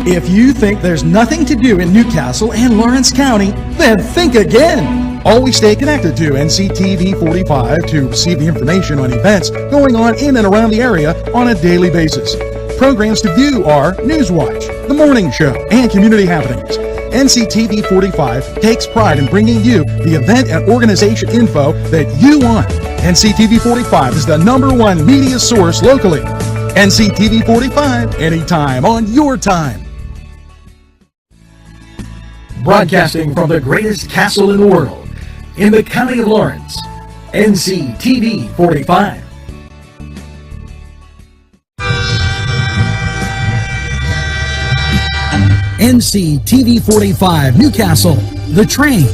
If you think there's nothing to do in Newcastle and Lawrence County, then think again. Always stay connected to NCTV45 to receive the information on events going on in and around the area on a daily basis. Programs to view are Newswatch, The Morning Show, and Community Happenings. NCTV45 takes pride in bringing you the event and organization info that you want. NCTV45 is the #1 media source locally. NCTV45, anytime on your time. Broadcasting from the greatest castle in the world, in the county of Lawrence, NCTV45. NCTV45 Newcastle, The Train.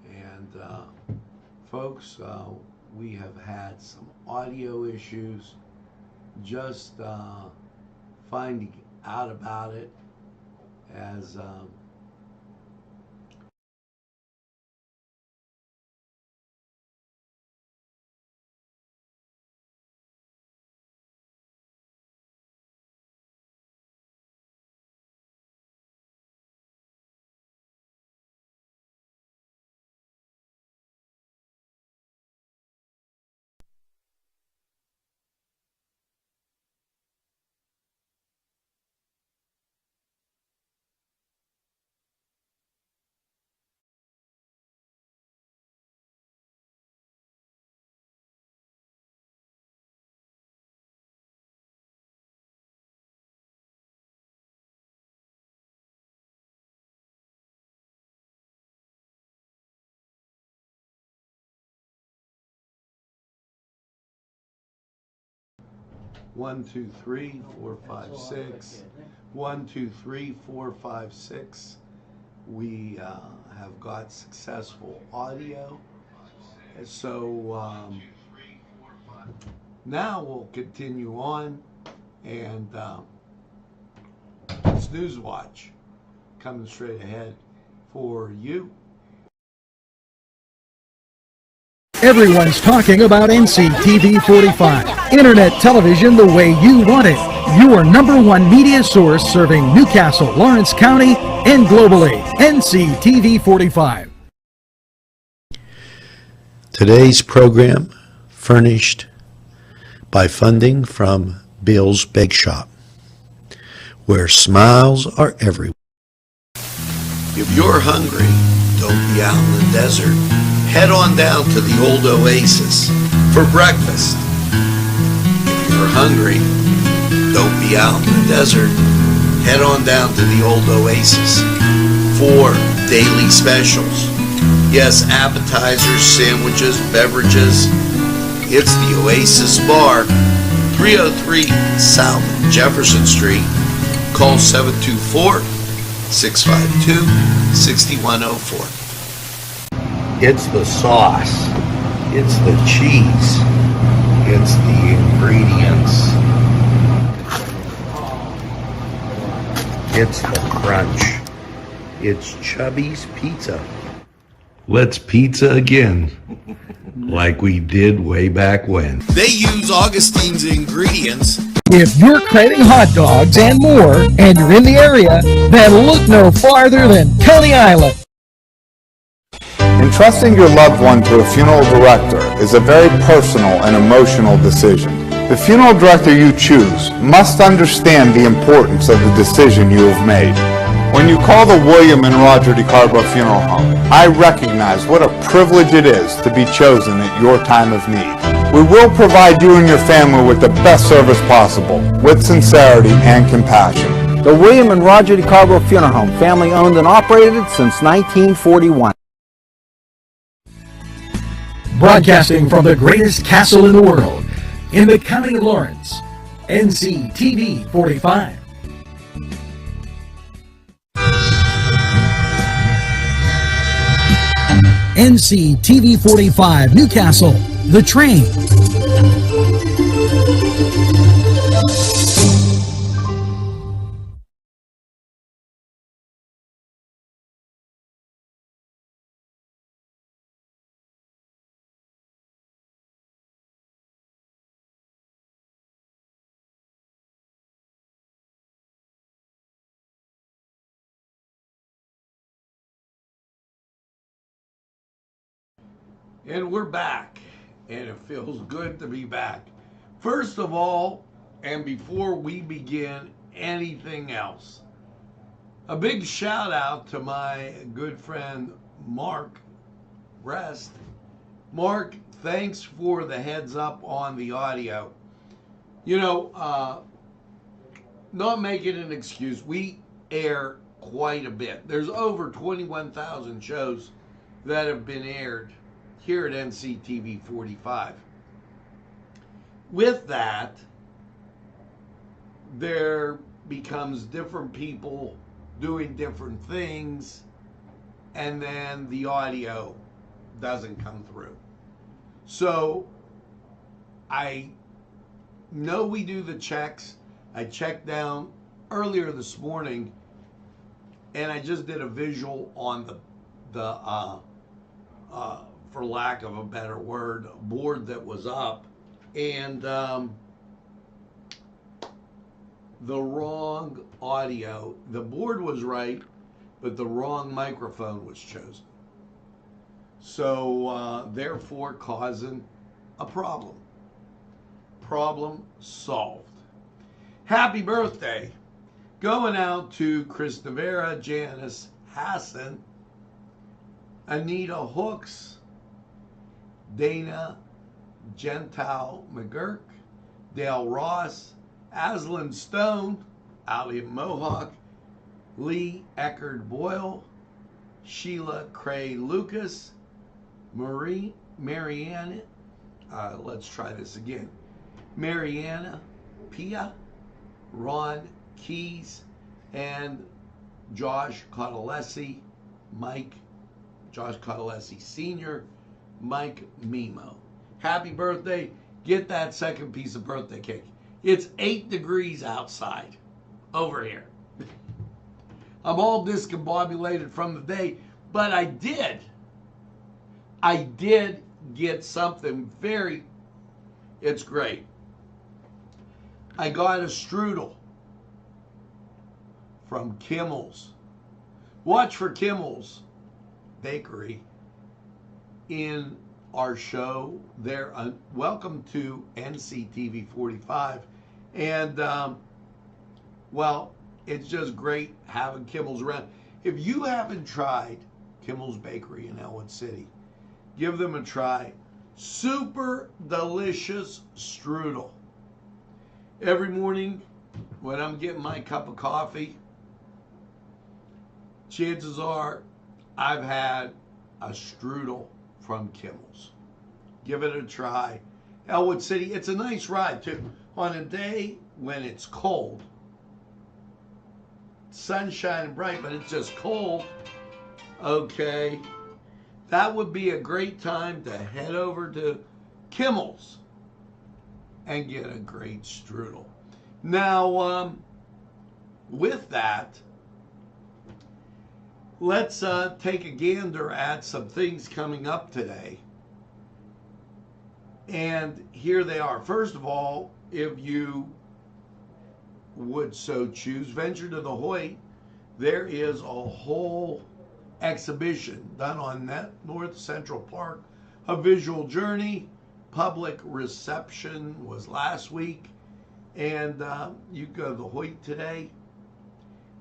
And folks, we have had some audio issues. Just finding out about it as One, two, three, 4, 5, 6. 1, 2, 3, 4, 5, 6. We have got successful audio. So Now we'll continue on, and it's Newswatch coming straight ahead for you. Everyone's talking about NCTV45. Internet television the way you want it. Your #1 media source serving Newcastle, Lawrence County, and globally. NCTV45. Today's program furnished by funding from Bill's Bake Shop, where smiles are everywhere. If you're hungry, don't be out in the desert. Head on down to the old Oasis for breakfast. If you're hungry, don't be out in the desert. Head on down to the old Oasis for daily specials. Yes, appetizers, sandwiches, beverages. It's the Oasis Bar, 303 South Jefferson Street. Call 724-652-6104. It's the sauce. It's the cheese. It's the ingredients. It's the crunch. It's Chubby's Pizza. Let's pizza again, like we did way back when. They use Augustine's ingredients. If you're craving hot dogs and more, and you're in the area, then look no farther than Coney Island. Entrusting your loved one to a funeral director is a very personal and emotional decision. The funeral director you choose must understand the importance of the decision you have made. When you call the William and Roger DeCarbo Funeral Home, I recognize what a privilege it is to be chosen at your time of need. We will provide you and your family with the best service possible, with sincerity and compassion. The William and Roger DeCarbo Funeral Home, family owned and operated since 1941. Broadcasting from the greatest castle in the world, in the County of Lawrence, NCTV45. NCTV45 Newcastle, The Train. And we're back, and it feels good to be back. First of all, and before we begin anything else, a big shout out to my good friend Mark Rest. Mark, thanks for the heads up on the audio. You know, not making an excuse, we air quite a bit. There's over 21,000 shows that have been aired here at NCTV45. With that, there becomes different people doing different things, and then the audio doesn't come through. So I know we do the checks. I checked down earlier this morning, and I just did a visual on the for lack of a better word, board that was up, and the wrong audio. The board was right, but the wrong microphone was chosen. So therefore causing a problem. Problem solved. Happy birthday. Going out to Chris Devera, Janice Hassan, Anita Hooks, Dana Gentile McGurk, Dale Ross, Aslan Stone, Ali Mohawk, Lee Eckerd Boyle, Sheila Cray Lucas, Marianne, let's try this again, Mariana Pia, Ron Keys, and Josh Cautalesi, Josh Cautalesi Sr., Mike Mimo. Happy birthday. get that second piece of birthday cake. It's 8 degrees outside over here. I'm all discombobulated from the day, but I did get something it's great. I got a strudel from Kimmel's. Watch for Kimmel's Bakery in our show there. Welcome to Nctv45. And, well, it's just great having Kimmel's around. If you haven't tried Kimmel's Bakery in Elwood City, give them a try. Super delicious strudel. Every morning when I'm getting my cup of coffee, chances are I've had a strudel from Kimmel's. Give it a try. Elwood City, it's a nice ride too. On a day when it's cold, sun's shining bright, but it's just cold, okay, that would be a great time to head over to Kimmel's and get a great strudel. Now, with that, let's take a gander at some things coming up today. And here they are. First of all, if you would so choose, venture to the Hoyt. There is a whole exhibition done on North Central Park, a visual journey. Public reception was last week, and you go to the Hoyt today.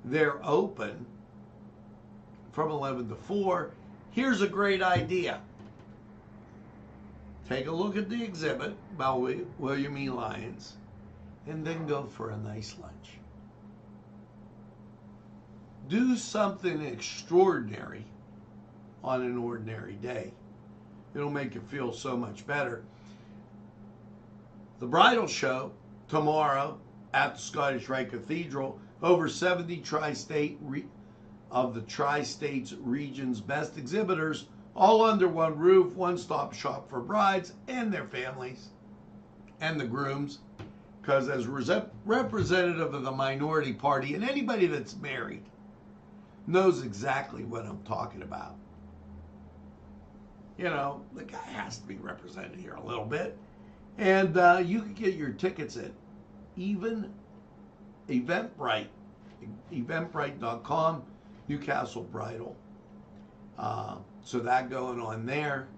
They're open from 11 to 4. Here's a great idea. Take a look at the exhibit by William E. Lyons, and then go for a nice lunch. Do something extraordinary on an ordinary day. It'll make you feel so much better. The bridal show tomorrow at the Scottish Rite Cathedral. Over 70 of the Tri-States region's best exhibitors, all under one roof, one-stop shop for brides and their families and the grooms. Because as representative of the minority party, and anybody that's married knows exactly what I'm talking about. You know, the guy has to be represented here a little bit. And you can get your tickets at even Eventbrite, eventbrite.com, Newcastle Bridal. So that going on there.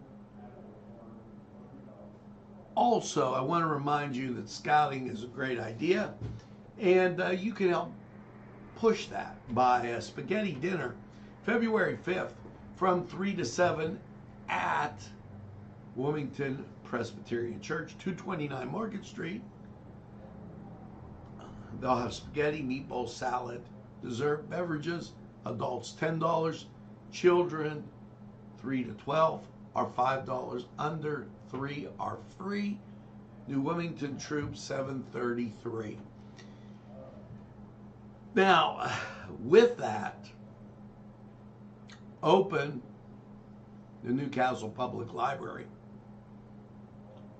Also, I want to remind you that scouting is a great idea, and you can help push that by a spaghetti dinner February 5th from 3 to 7 at Wilmington Presbyterian Church, 229 Market Street. They'll have spaghetti, meatball, salad, dessert, beverages. Adults $10, children 3 to 12 are $5. Under 3 are free. New Wilmington Troops 733. Now, with that, open the Newcastle Public Library.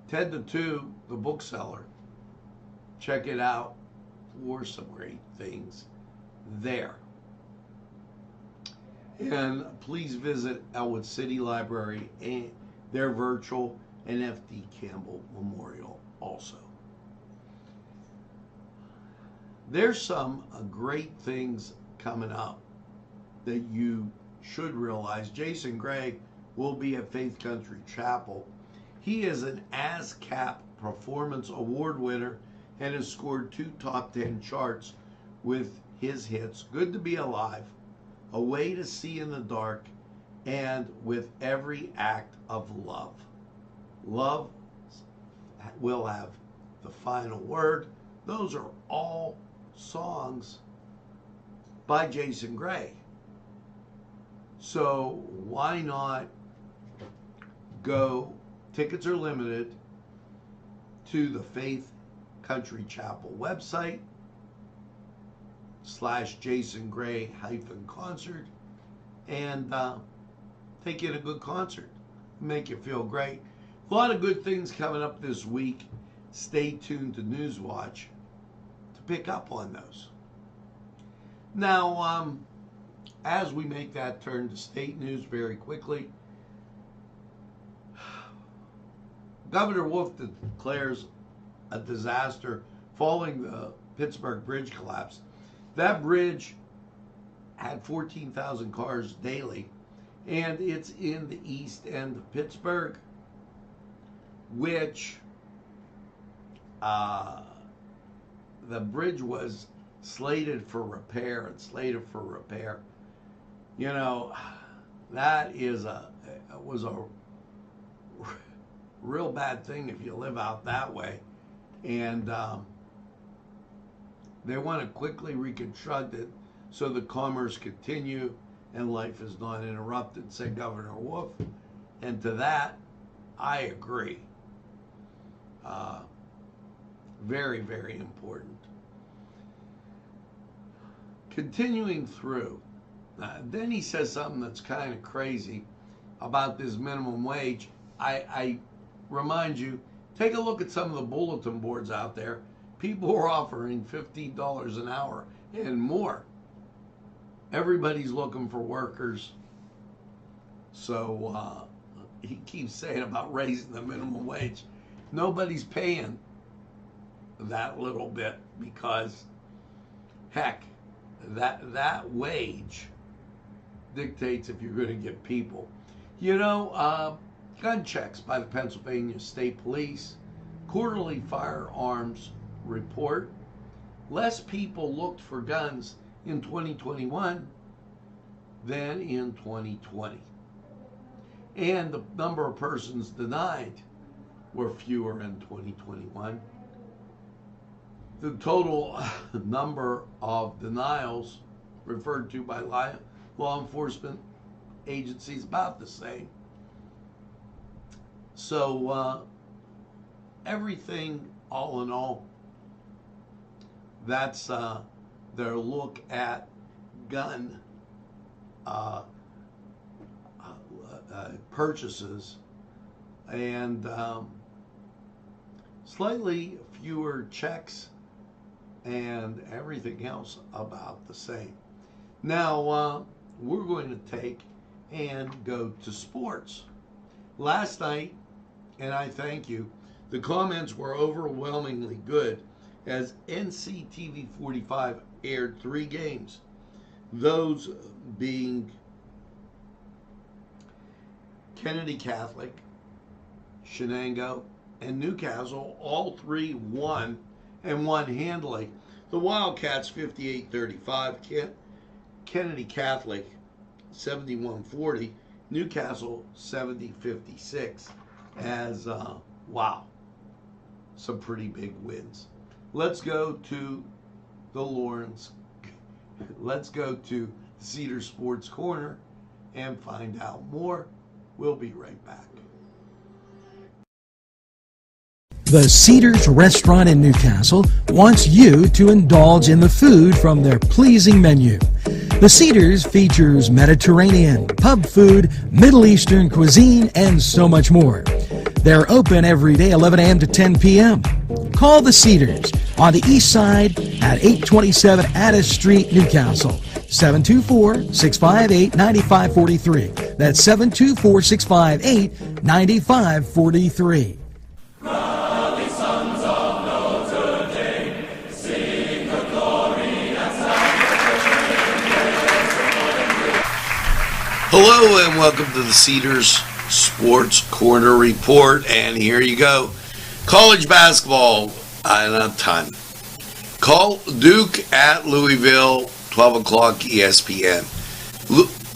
10 to 2, the bookseller. Check it out for some great things there. And please visit Elwood City Library and their virtual and F.D. Campbell Memorial also. There's some great things coming up that you should realize. Jason Gray will be at Faith Country Chapel. He is an ASCAP Performance Award winner and has scored 2 top 10 charts with his hits Good to Be Alive, A Way to See in the Dark, and With Every Act of Love. Love will have the final word. Those are all songs by Jason Gray. So why not go? Tickets are limited to the Faith Country Chapel website /Jason Gray -concert and take you to a good concert, make you feel great. A lot of good things coming up this week. Stay tuned to Newswatch to pick up on those. Now, as we make that turn to state news very quickly, Governor Wolf declares a disaster following the Pittsburgh bridge collapse. That bridge had 14,000 cars daily, and it's in the east end of Pittsburgh, which the bridge was slated for repair. You know, that was a real bad thing if you live out that way. And they want to quickly reconstruct it so the commerce continue and life is not interrupted, said Governor Wolf. And to that, I agree. Very, very important. Continuing through, then he says something that's kind of crazy about this minimum wage. I remind you, take a look at some of the bulletin boards out there. People are offering $50 an hour and more. Everybody's looking for workers. So he keeps saying about raising the minimum wage. Nobody's paying that little bit because, heck, that wage dictates if you're going to get people. You know, gun checks by the Pennsylvania State Police, quarterly firearms report. Less people looked for guns in 2021 than in 2020. And the number of persons denied were fewer in 2021. The total number of denials referred to by law enforcement agencies about the same. So everything, all in all, that's their look at gun purchases, and slightly fewer checks and everything else about the same. Now we're going to take and go to sports. Last night, and I thank you, the comments were overwhelmingly good as Nctv45 aired 3 games, those being Kennedy Catholic, Shenango, and Newcastle. All 3 won, and won handily. The Wildcats 58-35, Kennedy Catholic 71-40, Newcastle 70-56. As wow, some pretty big wins. Let's go to the Lawrence. Let's go to Cedar Sports Corner and find out more. We'll be right back. The Cedars Restaurant in Newcastle wants you to indulge in the food from their pleasing menu. The Cedars features Mediterranean, pub food, Middle Eastern cuisine, and so much more. They're open every day 11 a.m. to 10 p.m. Call the Cedars on the east side at 827 Addis Street, Newcastle. 724-658-9543. That's 724-658-9543. Hello and welcome to the Cedars Sports Corner Report, and here you go. College basketball, and a ton. Call Duke at Louisville, 12 o'clock ESPN.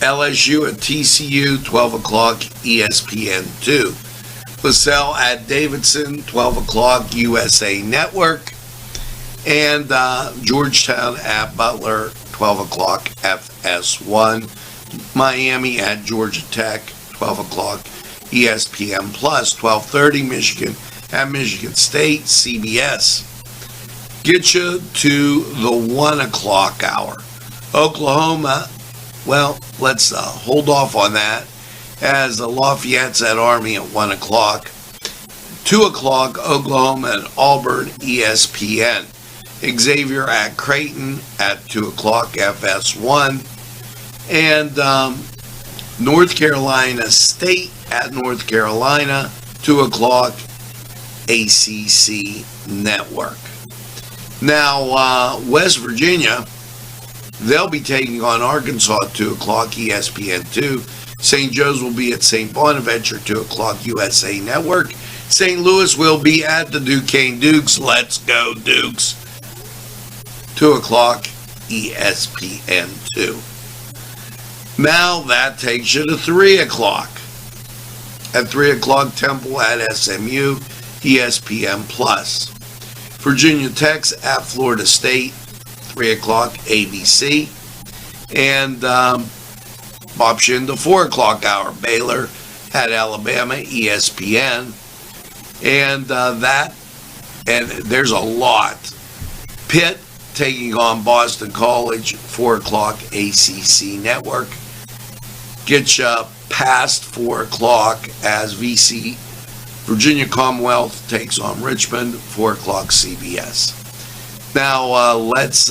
LSU at TCU, 12 o'clock ESPN2. LaSalle at Davidson, 12 o'clock USA Network. And Georgetown at Butler, 12 o'clock FS1. Miami at Georgia Tech, 12 o'clock ESPN Plus. 12:30 Michigan at Michigan State, CBS. Get you to the 1 o'clock hour. Oklahoma, well, let's hold off on that, as the Lafayette's at Army at 1 o'clock. 2 o'clock, Oklahoma and Auburn, ESPN. Xavier at Creighton at 2 o'clock, FS1. And North Carolina State at North Carolina, 2 o'clock, ACC Network. Now, West Virginia, they'll be taking on Arkansas at 2 o'clock, ESPN2. St. Joe's will be at St. Bonaventure, 2 o'clock, USA Network. St. Louis will be at the Duquesne Dukes. Let's go, Dukes. 2 o'clock, ESPN2. Now that takes you to 3 o'clock. At 3 o'clock, Temple at SMU, ESPN Plus. Virginia Tech's at Florida State, 3 o'clock, ABC. And option the 4 o'clock hour, Baylor at Alabama, ESPN. And there's a lot. Pitt taking on Boston College, 4 o'clock, ACC Network. Get you past 4 o'clock as VC Virginia Commonwealth takes on Richmond, 4 o'clock, CBS. Now let's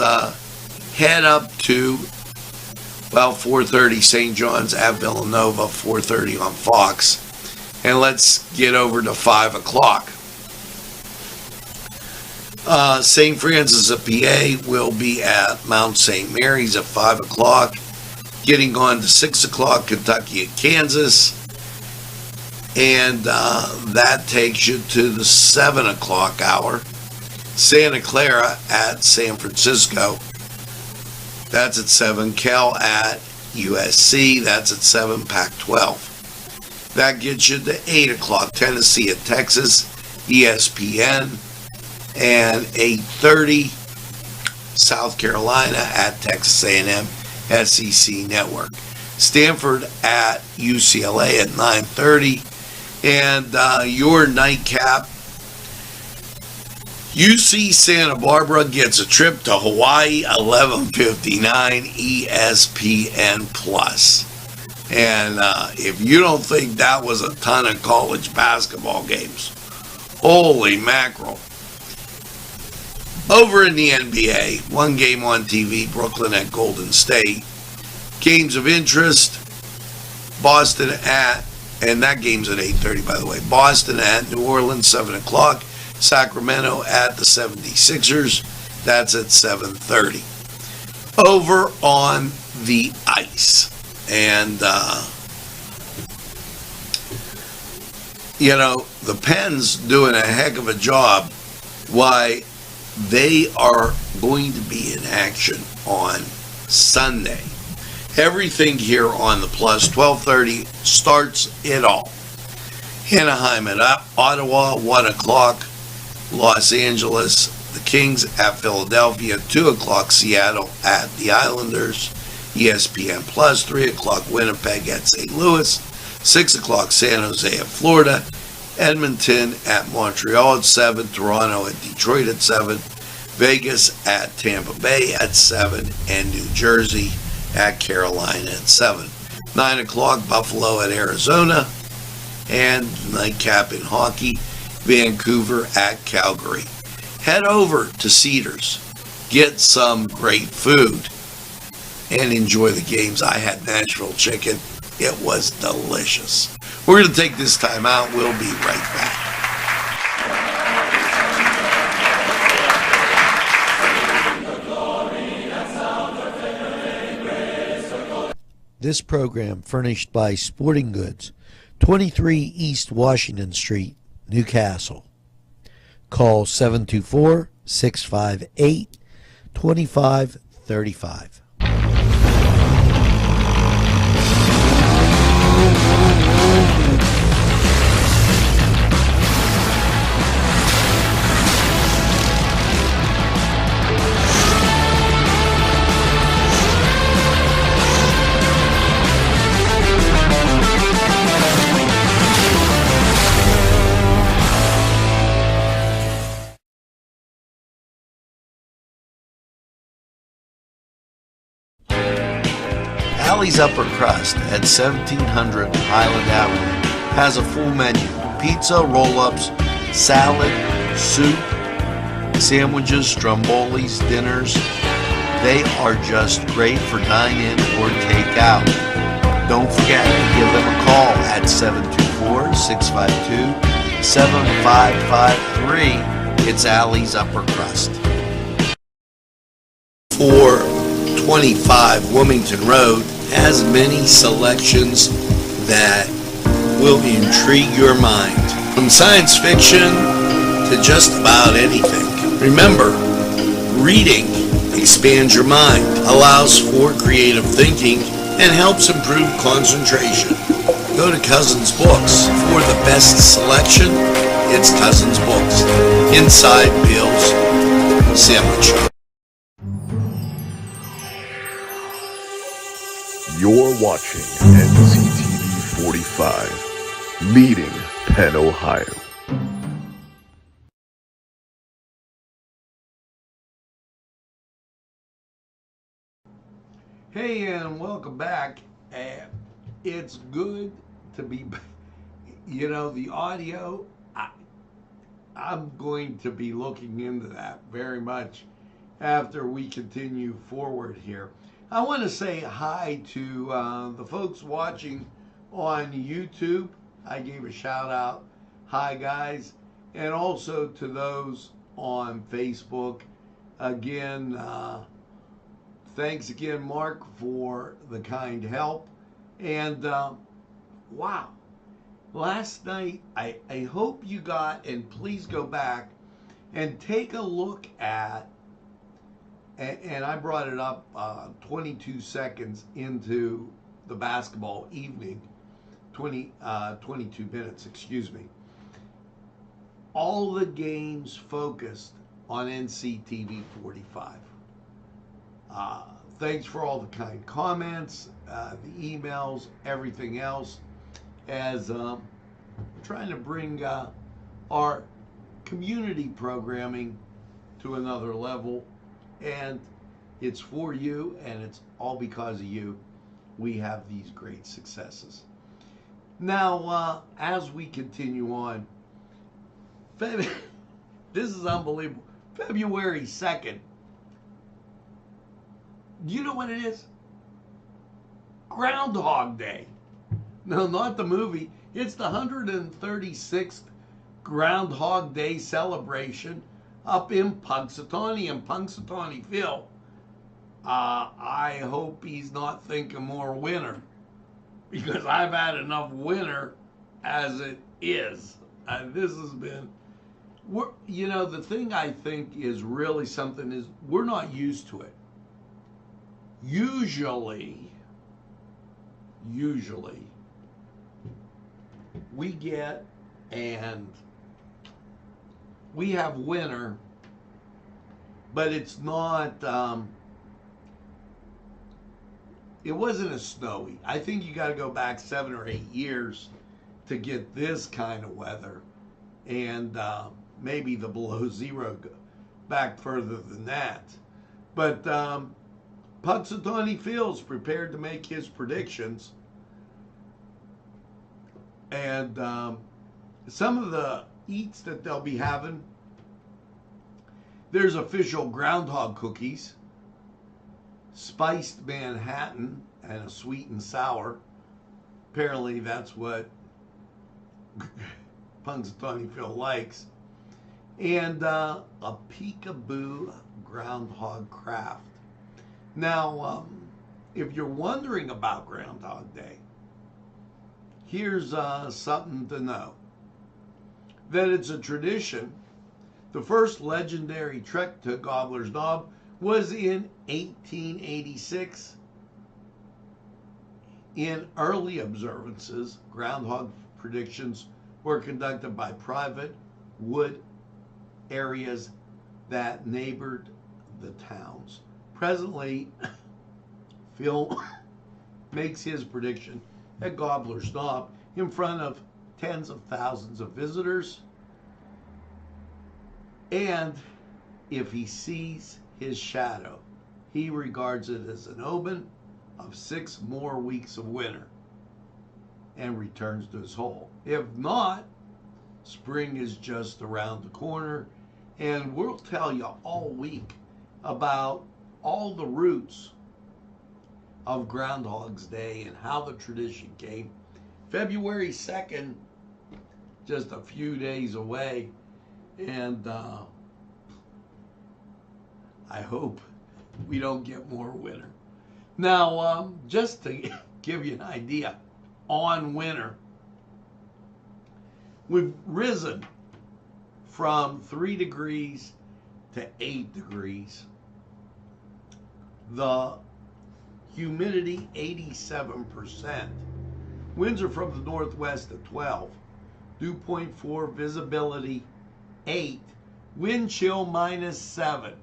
head up to 4:30 St. John's at Villanova, 4:30 on Fox. And let's get over to 5 o'clock. St. Francis of PA will be at Mount St. Mary's at 5 o'clock. Getting on to 6 o'clock, Kentucky at Kansas. And that takes you to the 7 o'clock hour. Santa Clara at San Francisco. That's at 7. Cal at USC. That's at 7. Pac-12. That gets you to 8 o'clock. Tennessee at Texas. ESPN. And 8:30. South Carolina at Texas A&M. SEC Network. Stanford at UCLA at 9:30. And your nightcap, UC Santa Barbara gets a trip to Hawaii, 11:59 ESPN Plus. And if you don't think that was a ton of college basketball games, holy mackerel. Over in the NBA, one game on TV, Brooklyn at Golden State. Games of interest, Boston at, and that game's at 8:30, by the way. Boston at New Orleans, 7 o'clock. Sacramento at the 76ers. That's at 7:30. Over on the ice. And, the Pens doing a heck of a job. Why, they are going to be in action on Sunday. Everything here on the Plus, 12:30 starts it all. Anaheim at Ottawa, 1 o'clock. Los Angeles, the Kings at Philadelphia, 2 o'clock. Seattle at the Islanders, ESPN Plus. 3 o'clock. Winnipeg at St. Louis, 6 o'clock. San Jose at Florida. Edmonton at Montreal at 7. Toronto at Detroit at 7. Vegas at Tampa Bay at 7. And New Jersey at Carolina at 7. 9 o'clock, Buffalo at Arizona. And nightcap in hockey, Vancouver at Calgary. Head over to Cedars, get some great food, and enjoy the games. I had Nashville chicken. It was delicious. We're going to take this time out. We'll be right back. This program furnished by Sporting Goods, 23 East Washington Street, Newcastle. Call 724-658-2535. Alley's Upper Crust at 1700 Highland Avenue has a full menu: pizza, roll-ups, salad, soup, sandwiches, strombolis, dinners. They are just great for dine-in or take-out. Don't forget to give them a call at 724-652-7553. It's Allie's Upper Crust. 425 Wilmington Road has many selections that will intrigue your mind. From science fiction to just about anything. Remember, reading expands your mind, allows for creative thinking, and helps improve concentration. Go to Cousins Books for the best selection. It's Cousins Books, inside Bill's Sandwich Shop. You're watching Nctv45, leading Penn, Ohio. Hey, and welcome back. It's good to be back. You know, the audio, I'm going to be looking into that very much after we continue forward here. I want to say hi to the folks watching on YouTube. I gave a shout out. Hi, guys. And also to those on Facebook. Again, thanks again, Mark, for the kind help. And wow, last night, I hope you got, and please go back and take a look at, and I brought it up 22 seconds into the basketball evening, 22 minutes, excuse me. All the games focused on Nctv45. Thanks for all the kind comments, the emails, everything else, as trying to bring our community programming to another level. And it's for you, and it's all because of you we have these great successes. Now, as we continue on, this is unbelievable. February 2nd. Do you know what it is? Groundhog Day. No, not the movie. It's the 136th Groundhog Day celebration up in Punxsutawney, Phil. I hope he's not thinking more winter, because I've had enough winter as it is. This has been, you know, the thing I think is really something is we're not used to it. Usually we get, and we have winter, but it's not, it wasn't as snowy. I think you got to go back 7 or 8 years to get this kind of weather, and maybe the below zero back further than that. But Punxsutawney Phil's prepared to make his predictions, and some of the eats that they'll be having, there's official groundhog cookies, spiced Manhattan, and a sweet and sour. Apparently that's what Punxsutawney Phil likes. And a peekaboo groundhog craft. Now, if you're wondering about Groundhog Day, here's something to know. That it's a tradition. The first legendary trek to Gobbler's Knob was in 1886. In early observances, groundhog predictions were conducted by private wood areas that neighbored the towns. Presently, Phil makes his prediction at Gobbler's Knob in front of tens of thousands of visitors. And if he sees his shadow, he regards it as an omen of 6 more weeks of winter and returns to his hole. If not, Spring is just around the corner, and we'll tell you all week about all the roots of Groundhog's Day and how the tradition came. February 2nd, just a few days away, and I hope we don't get more winter. Now, just to give you an idea on winter, we've risen from 3 degrees to 8 degrees. The humidity 87%. Winds are from the northwest at 12. Dew point 4, visibility 8. Wind chill -7.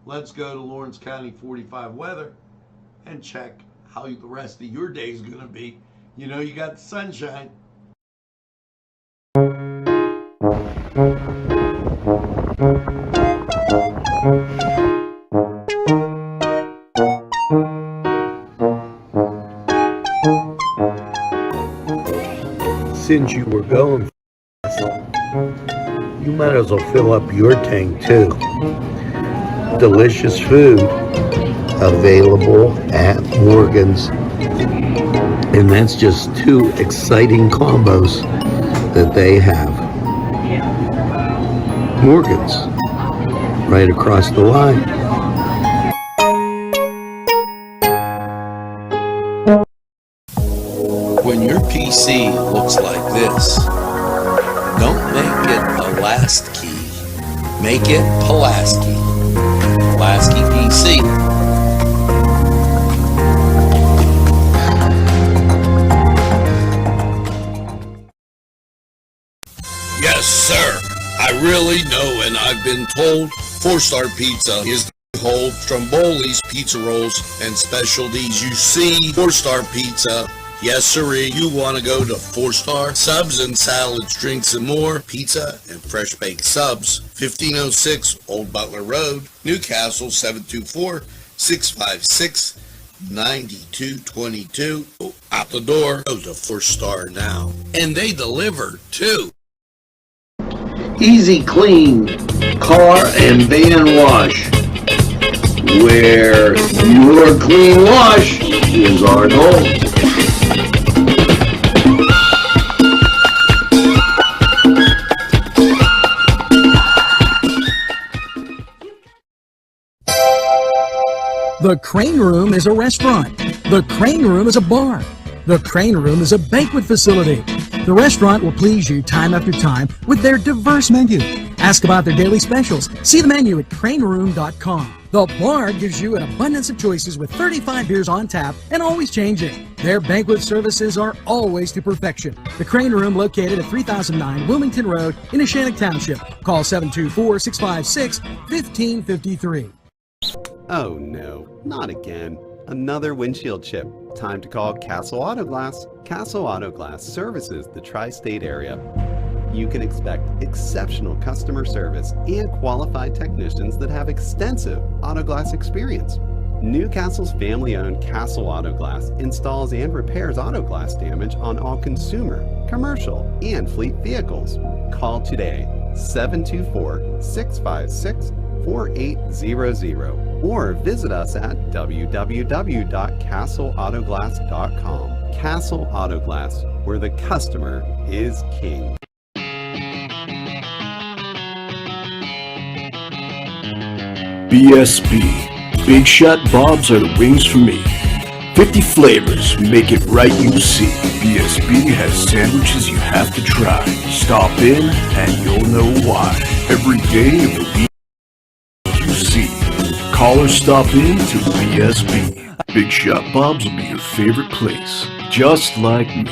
Let's go to Lawrence County 45 weather and check how the rest of your day is going to be. You know you got the sunshine. Since you were going fast, you might as well fill up your tank too. Delicious food available at Morgan's. And that's just 2 exciting combos that they have. Morgan's, right across the line. When your PC looks like this, don't make it a last key. Make it Pulaski. Pulaski PC. Yes, sir. I really know, and I've been told 4-star pizza is the whole Stromboli's pizza rolls and specialties. You see, 4-star pizza. Yes, sirree. You want to go to 4-star subs and salads, drinks, and more. Pizza and fresh baked subs. 1506 Old Butler Road, Newcastle 724-656-9222. Out the door. Go to 4-star now. And they deliver, too. Easy Clean Car and Van Wash, where your clean wash is our goal. The Crane Room is a restaurant. The Crane Room is a bar. The Crane Room is a banquet facility. The restaurant will please you time after time with their diverse menu. Ask about their daily specials. See the menu at craneroom.com. The bar gives you an abundance of choices with 35 beers on tap and always changing. Their banquet services are always to perfection. The Crane Room, located at 3009 Wilmington Road in Neshannock Township. Call 724-656-1553. Oh no, not again. Another windshield chip. Time to call Castle Auto Glass. Castle Auto Glass services the tri-state area. You can expect exceptional customer service and qualified technicians that have extensive auto glass experience. Newcastle's family-owned Castle Auto Glass installs and repairs auto glass damage on all consumer, commercial, and fleet vehicles. Call today, 724-656-4800, or visit us at www.castleautoglass.com. Castle Auto Glass, where the customer is king. BSB. Big Shot Bobs are the wings for me. 50 flavors, make it right, you see. BSB has sandwiches you have to try. Stop in and you'll know why. Every day it will be you see. Call or stop in to BSB. Big Shot Bobs will be your favorite place, just like me.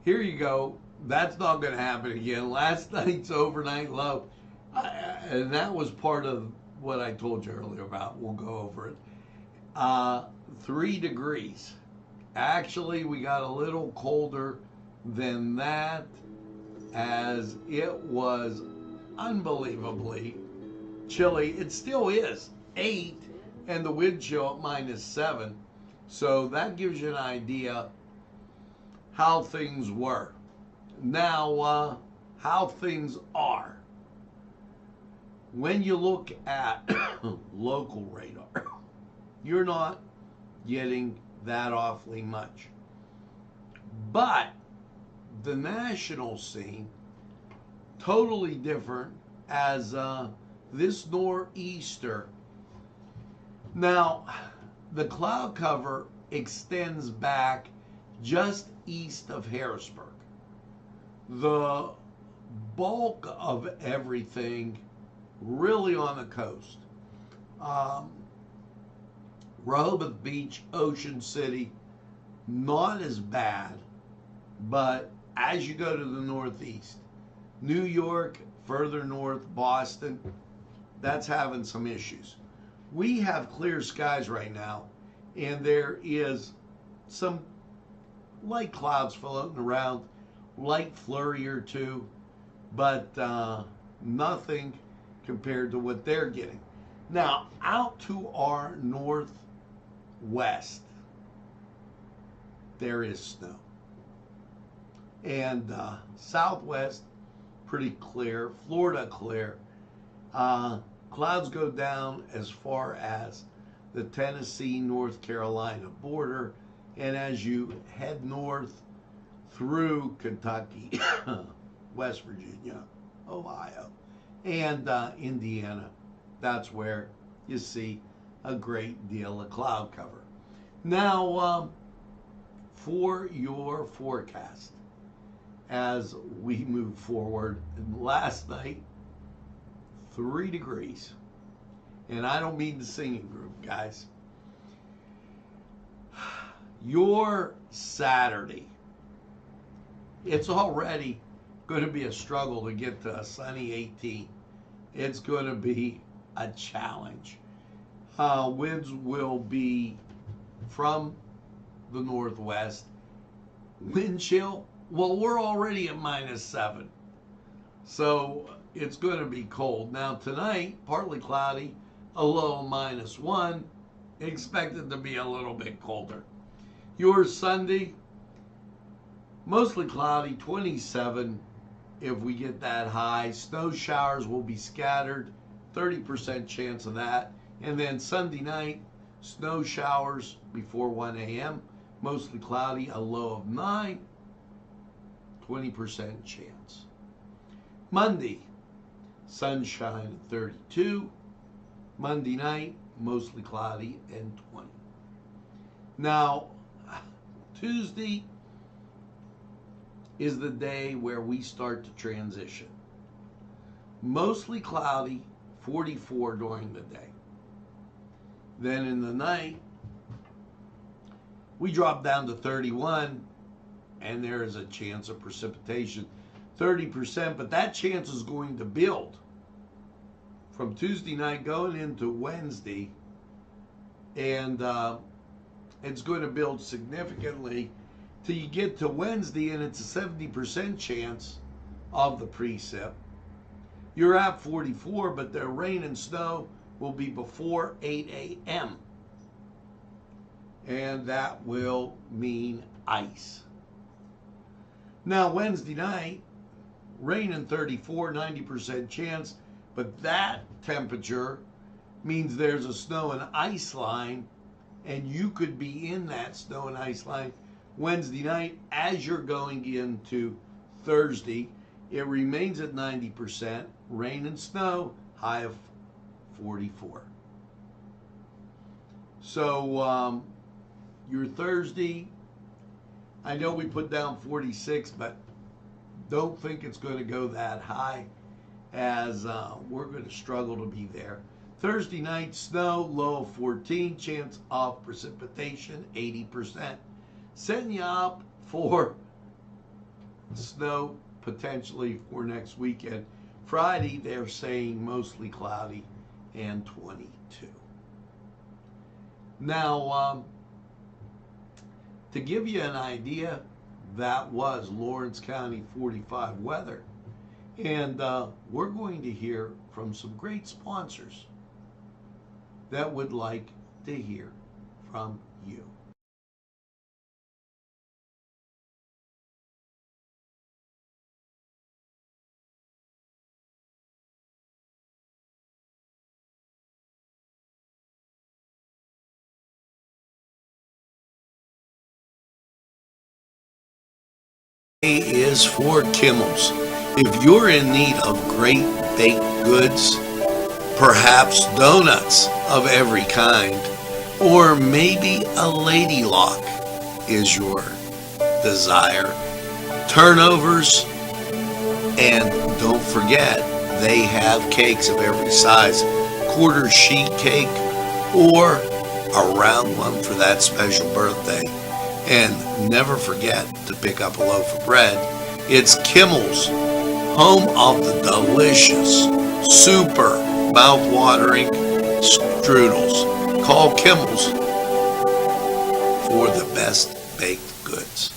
Here you go. That's not going to happen again. Last night's overnight low, and that was part of what I told you earlier about. We'll go over it. 3 degrees. Actually, we got a little colder than that, as it was unbelievably chilly. It still is 8, and the wind chill at -7. So that gives you an idea how things were. Now, how things are. When you look at local radar, you're not getting that awfully much. But the national scene, totally different, as this nor'easter. Now, the cloud cover extends back just east of Harrisburg. The bulk of everything really on the coast. Rehoboth Beach, Ocean City, not as bad, but as you go to the northeast, New York, further north, Boston, that's having some issues. We have clear skies right now, and there is some light clouds floating around, light flurry or two, but nothing compared to what they're getting. Now, out to our northwest, there is snow. And southwest, pretty clear. Florida, clear. Clouds go down as far as the Tennessee, North Carolina border. And as you head north through Kentucky, West Virginia, Ohio, and Indiana, that's where you see a great deal of cloud cover. Now, for your forecast, as we move forward, last night, 3 degrees. And I don't mean the singing group, guys. Your Saturday, it's already going to be a struggle to get to a sunny 18. It's going to be a challenge. Winds will be from the northwest. Wind chill, well, we're already at -7. So it's going to be cold. Now tonight, partly cloudy, a low -1. Expected to be a little bit colder. Your Sunday, mostly cloudy, 27 if we get that high. Snow showers will be scattered, 30% chance of that. And then Sunday night, snow showers before 1 a.m., mostly cloudy, a low of 9, 20% chance. Monday, sunshine at 32. Monday night, mostly cloudy and 20. Now, Tuesday is the day where we start to transition. Mostly cloudy, 44 during the day. Then in the night, we drop down to 31, and there is a chance of precipitation, 30%, but that chance is going to build from Tuesday night going into Wednesday, and it's going to build significantly till you get to Wednesday, and it's a 70% chance of the precip. You're at 44, but the rain and snow will be before 8 a.m. And that will mean ice. Now, Wednesday night, rain and 34, 90% chance, but that temperature means there's a snow and ice line, and you could be in that snow and ice line Wednesday night as you're going into Thursday. It remains at 90%, rain and snow, high of 44. So your Thursday, I know we put down 46, but don't think it's going to go that high, as we're going to struggle to be there. Thursday night, snow, low of 14, chance of precipitation, 80%. Setting you up for snow potentially for next weekend. Friday, they're saying mostly cloudy Now, to give you an idea, that was Lawrence County 45 weather. And we're going to hear from some great sponsors that would like to hear from you. A is for Kimmel's. If you're in need of great baked goods, perhaps donuts of every kind, or maybe a lady lock is your desire, turnovers, and don't forget, they have cakes of every size, quarter sheet cake or a round one for that special birthday. And never forget to pick up a loaf of bread. It's Kimmel's, home of the delicious, super mouth-watering strudels. Call Kimmel's for the best baked goods.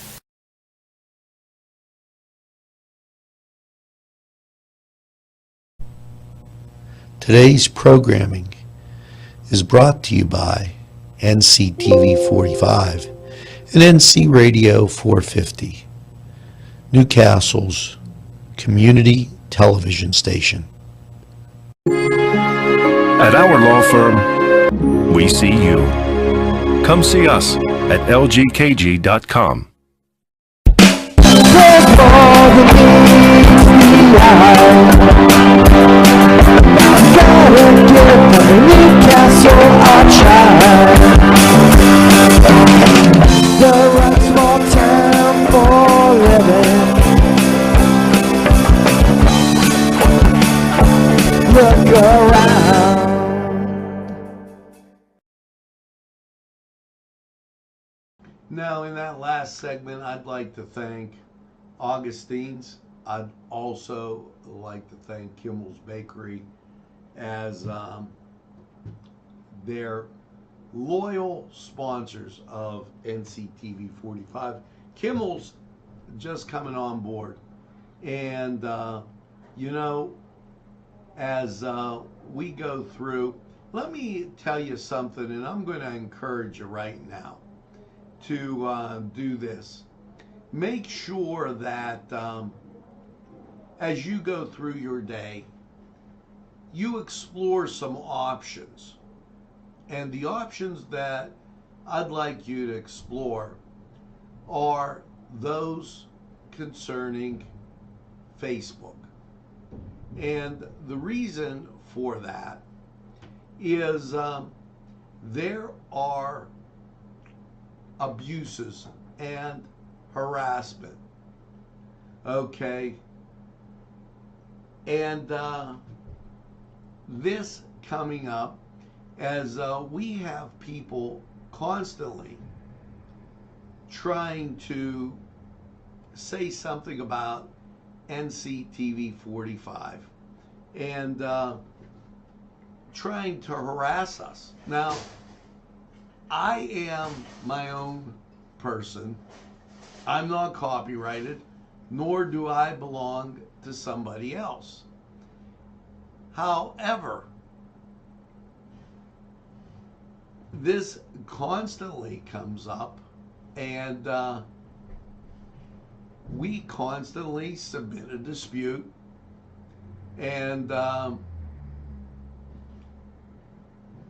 Today's programming is brought to you by Nctv45 and NC Radio 450, Newcastle's community television station. At our law firm, we see you. Come see us at lgkg.com. Now, in that last segment, I'd like to thank Augustine's. I'd also like to thank Kimmel's Bakery as their loyal sponsors of NCTV45. Kimmel's just coming on board. And, you know, as we go through, let me tell you something, and I'm going to encourage you right now to do this. Make sure that as you go through your day, you explore some options. And the options that I'd like you to explore are those concerning Facebook. And the reason for that is there are abuses and harassment, okay? And this coming up as we have people constantly trying to say something about NCTV45 and trying to harass us. Now, I am my own person. I'm not copyrighted, nor do I belong to somebody else. However, this constantly comes up, and we constantly submit a dispute, and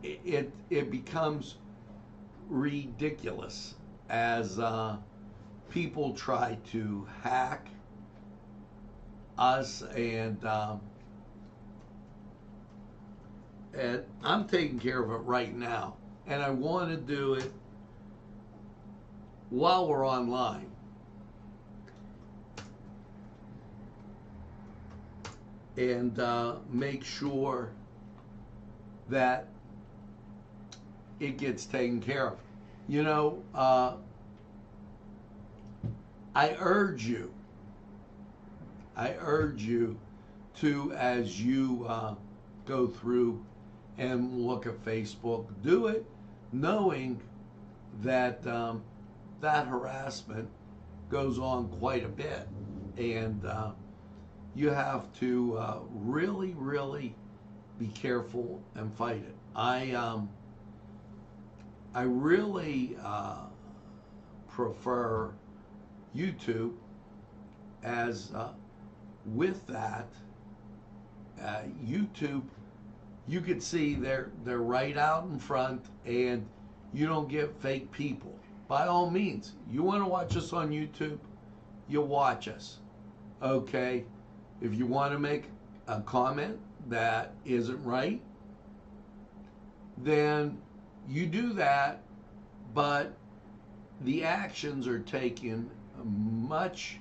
it becomes ridiculous as people try to hack us, and I'm taking care of it right now, and I want to do it while we're online. And make sure that it gets taken care of. You know, I urge you to, as you go through and look at Facebook. Do it knowing that that harassment goes on quite a bit, and you have to really, really be careful and fight it. I really prefer YouTube, as with that YouTube, you could see they're right out in front, and you don't get fake people. By all means, you want to watch us on YouTube, you watch us. Okay, if you want to make a comment that isn't right, then you do that, but the actions are taken much,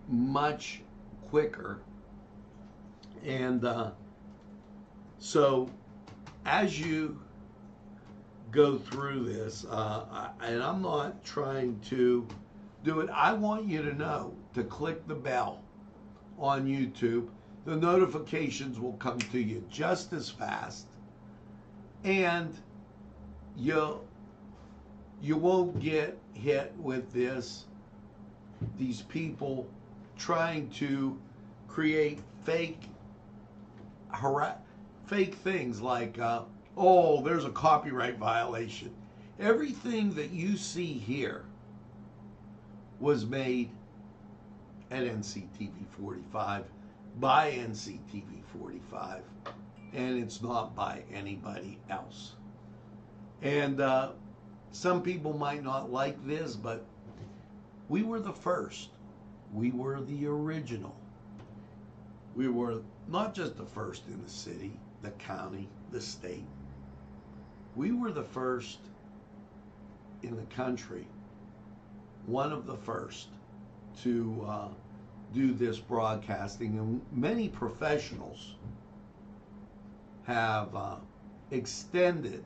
much quicker. And so as you go through this, and I'm not trying to do it, I want you to know to click the bell on YouTube. The notifications will come to you just as fast, and you won't get hit with these people trying to create fake things like oh, there's a copyright violation. Everything that you see here was made at Nctv45 by Nctv45, and it's not by anybody else. And some people might not like this, but we were the first. We were the original. We were not just the first in the city, the county, the state. We were the first in the country, one of the first to do this broadcasting, and many professionals have extended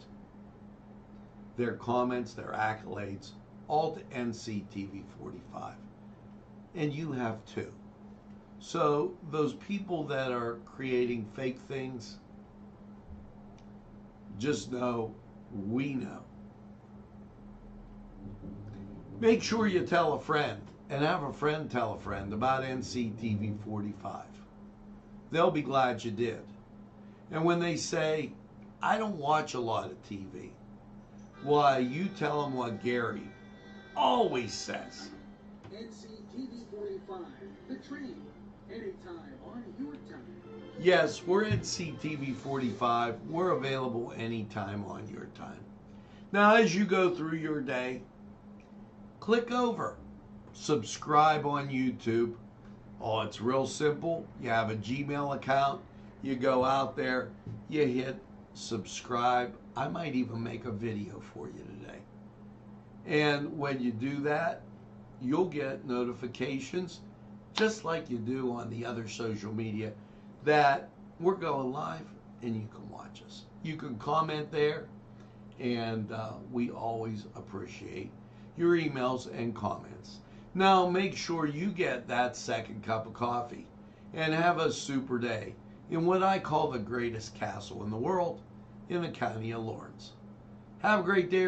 their comments, their accolades, all to Nctv45, and you have too. So those people that are creating fake things, just know, we know. Make sure you tell a friend, and have a friend tell a friend about Nctv45. They'll be glad you did. And when they say, I don't watch a lot of TV, why, you tell them what Gary always says. Nctv45, the train, anytime on your time. Yes, we're at Nctv45. We're available anytime on your time. Now, as you go through your day, click over, subscribe on YouTube. Oh, it's real simple. You have a Gmail account, you go out there, you hit subscribe. I might even make a video for you today. And when you do that, you'll get notifications, just like you do on the other social media, that we're going live, and you can watch us. You can comment there, and we always appreciate your emails and comments. Now, make sure you get that second cup of coffee and have a super day in what I call the greatest castle in the world, in the county of Lawrence. Have a great day.